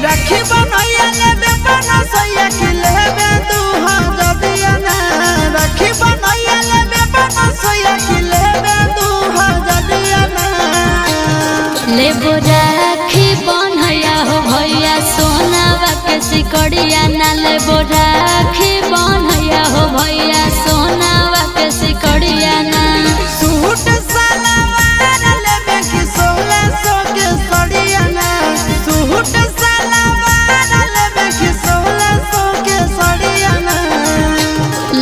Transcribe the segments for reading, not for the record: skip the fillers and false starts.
राखी बनैया लेबे बनसैया कि लेबे दुहा जदियाना राखी बनैया लेबे बनसैया कि लेबे दुहा जदियाना लेबो राखी बनैया हो भैया सोनावा के सिकड़िया ना लेबो राखी बनैया हो भैया सोनावा के सिकड़िया ना सूट सलवार लेबे कि 1600 के सड़ियाना सूट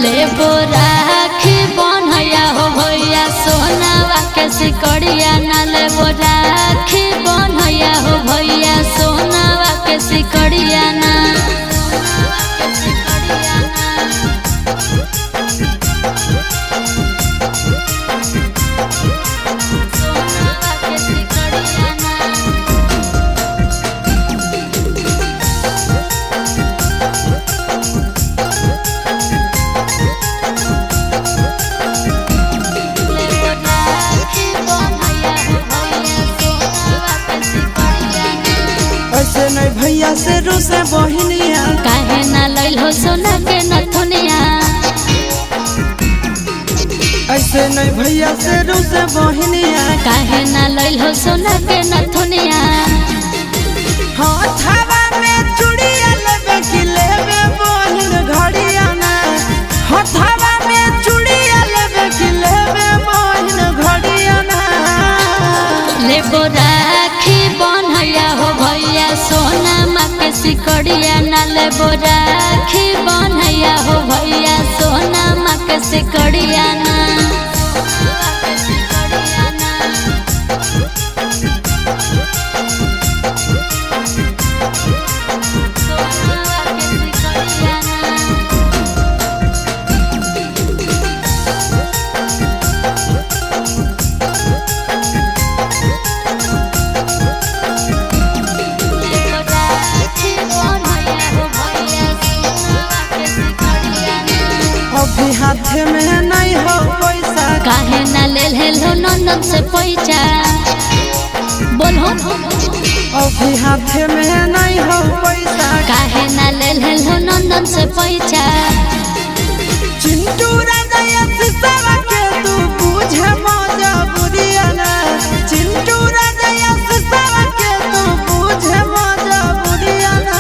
लेबो राखी बनैया हो भैया सोनावा के सिकड़िया ना लेबो राखी बनैया हो भैया सोनावा के सिकड़िया ना ऐसे नहीं भैया से रूसे बहिनिया काहे ना लइल हो सोना के नथुनिया ऐसे नहीं भैया से रूसे बहिनिया काहे ना लइल हो सोना के नथुनिया हाथवा में चूड़िया लेबे कि लेबे बहिन घड़िया ना हाथवा में चूड़िया लेबे कि लेबे बहिन घड़िया ना लेबो राखी बनैया हो भैया सोना माँ के सिकड़िया ना लेबो राखी बनैया हो भैया सोना माँ के सिकड़िया ना अभी हाथ में नहीं हो पैसा काहे ना लेल हेलो नंदन से पैसा बोलो अभी हाथ में नहीं हो पैसा काहे ना लेल हेलो नंदन से पैसा चिंटू राजा सिसावा के तू बुझे मजबूरिया ना चिंटू राजा सिसावा के तू बुझे मजबूरिया ना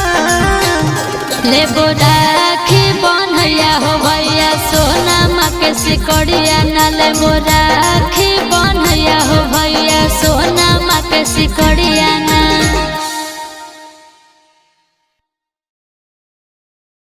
लेबो राखी बनैया हो भैया सोना माँ के सिकड़िया ना लेबो राखी